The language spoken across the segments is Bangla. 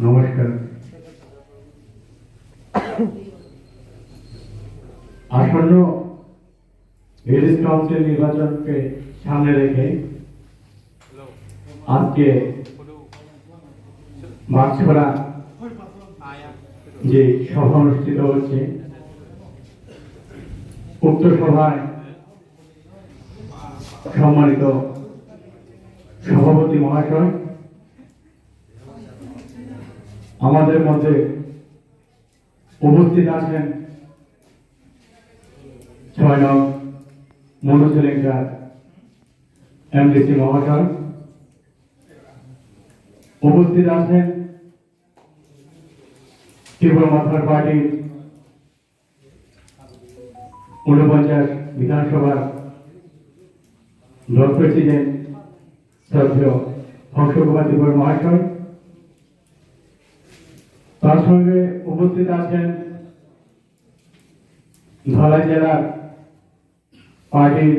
নমস্কার। আসন্ন ভিলেজ কাউন্সিল নির্বাচনকে সামনে রেখে আজকে মাছছড়া যে সভা অনুষ্ঠিত হচ্ছে, উক্ত সভায় সম্মানিত সভাপতি মহাশয়, আমাদের মধ্যে উপস্থিত আছেন ৬ নং মনুসেলেঙ্কার এমডিসি মহাশয়, উপস্থিত আছেন ত্রিপুরা মাথার পার্টির ৪৯ বিধানসভার ব্লক প্রেসিডেন্ট শ্রদ্ধেয় হংসকুমার ত্রিপুরা মহাশয়, তার সঙ্গে উপস্থিত আছেন ধলাই জেলার পার্টির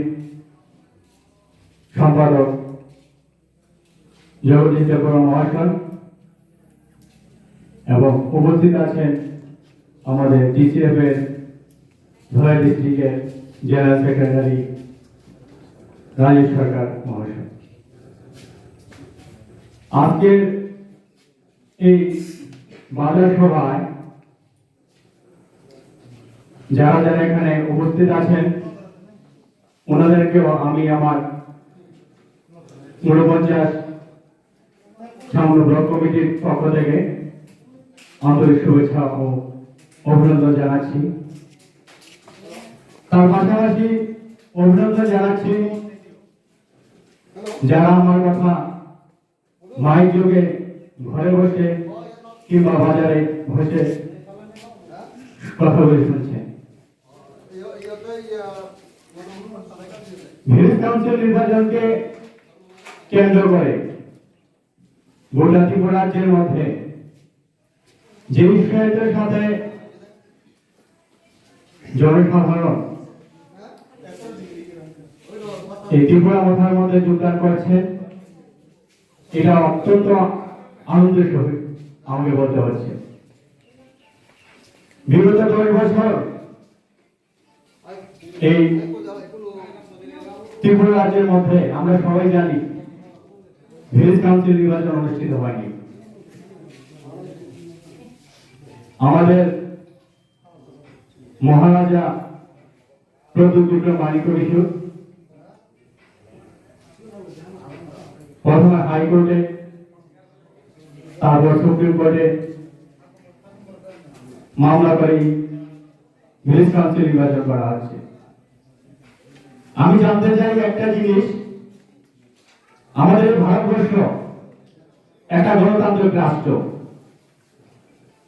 সম্পাদক জগদীশ দেববর্মা মহাশয় এবং উপস্থিত আছেন আমাদের ডিসিএফ এর ধলাই ডিস্ট্রিক্টের জেনারেল সেক্রেটারি রাজেশ সরকার মহাশয়। আজকের এই বাজার সভায় যারা যারা এখানে উপস্থিত আছেন ওনাদেরকেও আমি আমার ৪৯ সামনে ব্লক কমিটির পক্ষ থেকে আন্তরিক শুভেচ্ছা ও অভিনন্দন জানাচ্ছি। তার পাশাপাশি অভিনন্দন জানাচ্ছি যারা আমার কথা মাইক যোগে ঘরে বসে কিংবা বাজারে বসে কথা বলে শুনছেন। ভিলেজ কাউন্সিল নির্বাচনকে কেন্দ্র করে গোটা ত্রিপুরা রাজ্যের মধ্যে যে উৎসাহের সাথে জনসাধারণ এই ত্রিপুরা মাথার মধ্যে যোগদান করেছে, এটা অত্যন্ত আনন্দের সহিত আমাকে বলতে হচ্ছে। বিগত 10 বছর এই ত্রিপুরা রাজ্যের মধ্যে আমরা সবাই জানি ভিলেজ কাউন্সিল নির্বাচন অনুষ্ঠিত হয়নি। আমাদের মহারাজা প্রদ্যুৎ বিক্রম বাণিজ্য বিশু প্রথমে হাইকোর্টে, তারপর সুপ্রিম কোর্টে মামলা করে ভিলেজ কাউন্সিল নির্বাচন করা হচ্ছে। আমি জানতে চাই একটা জিনিস, আমাদের ভারতবর্ষ একটা গণতান্ত্রিক রাষ্ট্র,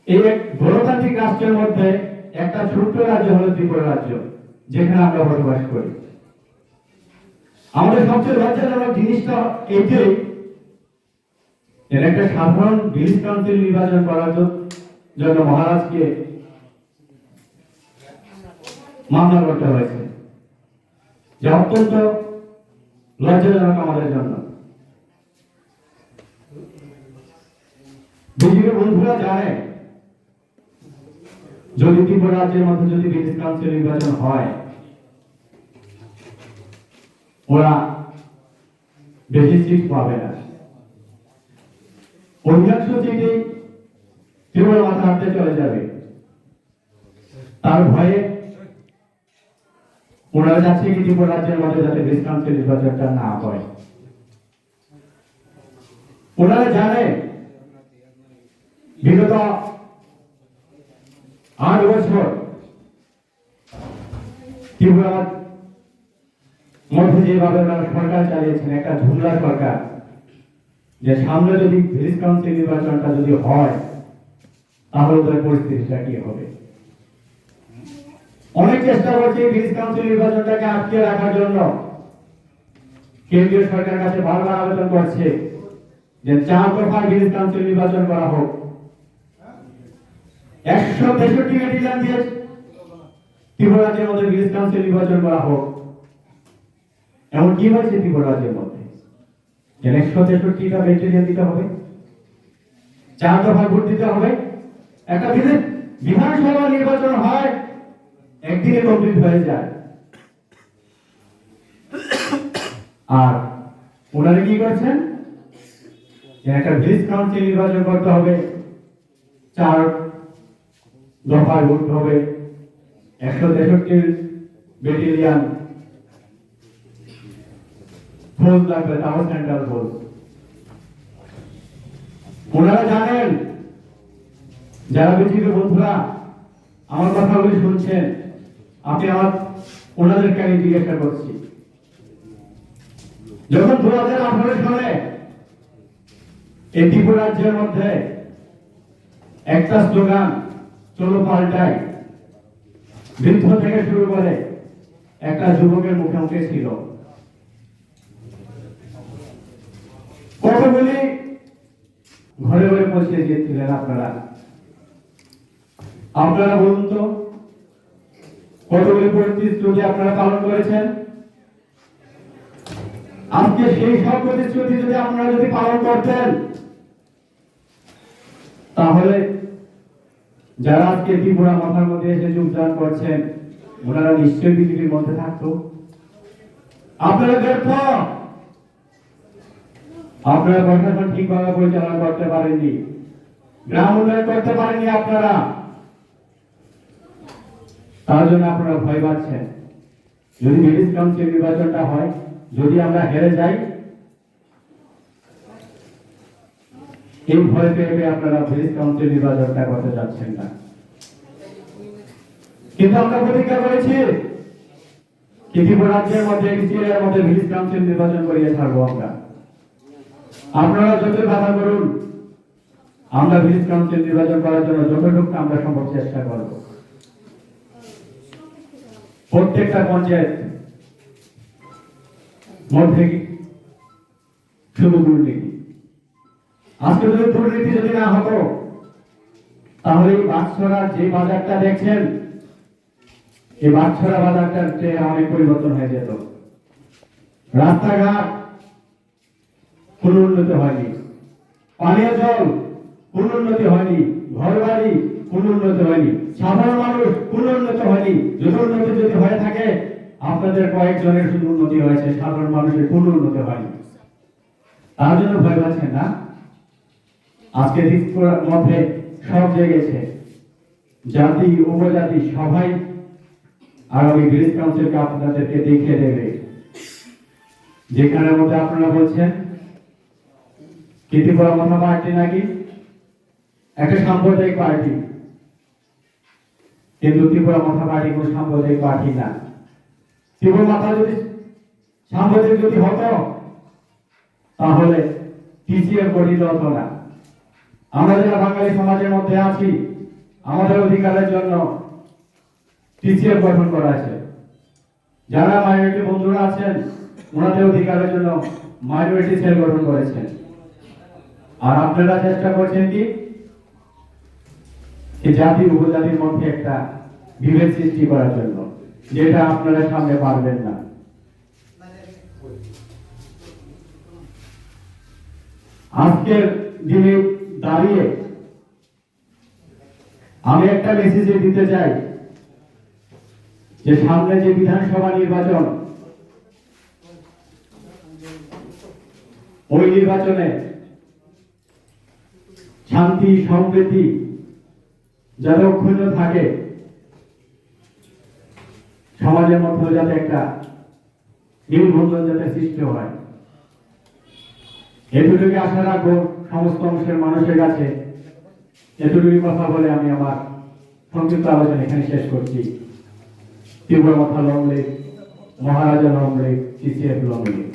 এই গণতান্ত্রিক রাষ্ট্রের মধ্যে একটা ছোট্ট রাজ্য হলো ত্রিপুরা রাজ্য, যেখানে আমরা বসবাস করি। আমাদের সবচেয়ে লজ্জাজনক জিনিসটা এইটাই, এর একটা সাধারণ ভিলেজ কাউন্সিল নির্বাচন করার জন্য মহারাজকে মামলা করতে হয়েছে, যা অত্যন্ত লজ্জাজনক আমাদের জন্য। বিজেপি বন্ধুরা জানে যদি ত্রিপুরা রাজ্যের মধ্যে যদি ভিলেজ কাউন্সিল নির্বাচন হয়, ওরা বেশি সিট পাবে না, অধিকাংশ সিটে ত্রিপুরা মাথা হাতে চলে যাবে। তার ভয়ে ওনারা যাচ্ছে কি ত্রিপুরা রাজ্যের মধ্যে যাতে ভিলেজ কাউন্সিল নির্বাচনটা না হয়। ওনারা জানে বিগত 8 বছর ত্রিপুরার মধ্যে যেভাবে সরকার চালিয়েছেন, একটা ঝুমলা সরকার, যে সামনে যদি ভিলেজ কাউন্সিল নির্বাচনটা যদি হয় তাহলে ওদের পরিস্থিতিটা কি হবে। অনেক চেষ্টা করছে ভিলেজ কাউন্সিল নির্বাচনটাকে আটকে রাখার জন্য, কেন্দ্রীয় সরকারের কাছে বারবার আবেদন করছে যে 4 দফায় ভিলেজ কাউন্সিল নির্বাচন করা হোক। 163 মেডিকেল দিয়ে ত্রিপুরা রাজ্যের মধ্যে ভিলেজ কাউন্সিল নির্বাচন করা হোক। এমন কি হয়েছে ত্রিপুরা রাজ্যের মধ্যে যে 163টা ব্যাটালিয়ন দিতে হবে? 4 দফা ভোট দিতে হবে। একটা বিধানসভা নির্বাচন হয় একদিনে কমপ্লিট হয়ে যায়। আর ওনারা কি করছেন যে একটা ভিলেজ কাউন্সিল নির্বাচন করতে হবে, 4 দফায় ভোট হবে, 163 ব্যাটালিয়ন ফোর্স লাগবে, তাও সেন্ট্রাল ফোর্স। ওনারা জানেন, যারা বিজেপি বন্ধুরা আমার কথাগুলি শুনছেন, আপনি আমার ওনাদেরকে আমি জিজ্ঞাসা করছি, যখন 2018 সালে এই ত্রিপুরা রাজ্যের মধ্যে একটা স্লোগান চলো পাল্টাই বৃদ্ধ থেকে শুরু করে একটা যুবকের মুখে মুখে ছিল, কতগুলি ঘরে ঘরে পৌঁছে গিয়েছিলেন আপনারা? আপনারা বলুন তো, কতগুলি প্রতিশ্রুতি আপনারা পালন করেছেন? আজকে সেই সব প্রতিশ্রুতি যদি আপনারা যদি পালন করতেন, তাহলে যারা আজকে ত্রিপুরা মাথার মধ্যে এসে যোগদান করছেন, ওনারা নিশ্চয়ই বিজেপির মধ্যে থাকতো। আপনারা ব্যর্থ, আপনারা প্রশাসন ঠিকভাবে পরিচালনা করতে পারেননি, গ্রাম উন্নয়ন করতে পারেননি আপনারা, তার জন্য আপনারা ভয় পাচ্ছেন। যদি ভিলেজ কাউন্সিল নির্বাচনটা হয়, যদি আমরা হেরে যাই, এই ভয় পেয়ে আপনারা ভিলেজ কাউন্সিল নির্বাচনটা করতে যাচ্ছেন না। কিন্তু আমরা প্রতিজ্ঞা করেছি ত্রিপুরা রাজ্যের মধ্যে এর মধ্যে ভিলেজ কাউন্সিল নির্বাচন করিয়ে ছাড়বো আমরা। আপনারা যতই বাধা করুন, আমরা ভিলেজ কাউন্সিল নির্বাচন করার জন্য যতটুকু আমরা সম্ভব চেষ্টা করব। প্রত্যেকটা পঞ্চায়েত মধ্যে শুধু দুর্নীতি। আজকে যদি দুর্নীতি যদি না হতো, তাহলে এই বাচ্চারা যে বাজারটা দেখছেন, এই বাচ্চারা বাজারটার চেয়ে অনেক পরিবর্তন হয়ে যেত। রাস্তাঘাট কোন উন্নতি হয়নি, পানীয় জল কোন উন্নতি হয়নি, ঘর বাড়ি কোন উন্নতি হয়নি, সাধারণ মানুষ কোন উন্নতি হয়নি। যদি উন্নতি যদি হয়ে থাকে, আপনাদের কয়েকজনের শুধু উন্নতি হয়েছে, সাধারণ মানুষের কোন উন্নতি হয়নি। তার জন্য ভয় পাচ্ছেন না? আজকে ত্রিপুরার মধ্যে সব জেগেছে, জাতি উপজাতি সবাই আগামী ভিলেজ কাউন্সিলকে আপনাদেরকে দেখিয়ে দেবে। যেখানের মধ্যে আপনারা বলছেন ত্রিপুরা মাথা পার্টি নাকি একটা সাম্প্রদায়িক পার্টি, কিন্তু ত্রিপুরা মাথা পার্টি কোন সাম্প্রদায়িক পার্টি না। ত্রিপুরা মাথা যদি সাম্প্রদায়িক যদি হতো, তাহলে টিসিএফ গঠিত হতো না। আমরা যারা বাঙালি সমাজের মধ্যে আছি, আমাদের অধিকারের জন্য টিসিএফ গঠন করা আছে। যারা মাইনরিটি বন্ধুরা আছেন, ওনাদের অধিকারের জন্য মাইনরিটি সেল গঠন করেছেন। আর আপনারা চেষ্টা করছেন কি জাতি উপজাতির মধ্যে একটা বিভেদ সৃষ্টি করার জন্য, যেটা আপনারা সামনে পারবেন না। আজকের দিনে দাঁড়িয়ে আমি একটা মেসেজ দিতে চাই যে সামনে যে বিধানসভা নির্বাচন, ওই নির্বাচনে শান্তি সম্প্রীতি যাতে অক্ষুণ্ণ থাকে, সমাজের মধ্যে যাতে একটা নির্বন্ধন যাতে সৃষ্টি হয়, এটুকুকে আশা রাখবো সমস্ত অংশের মানুষের কাছে। এটুকুই কথা বলে আমি আমার সংক্ষিপ্ত আলোচনা এখানে শেষ করছি। Tripura Mata long live, Maharaja long live, TCF long leave.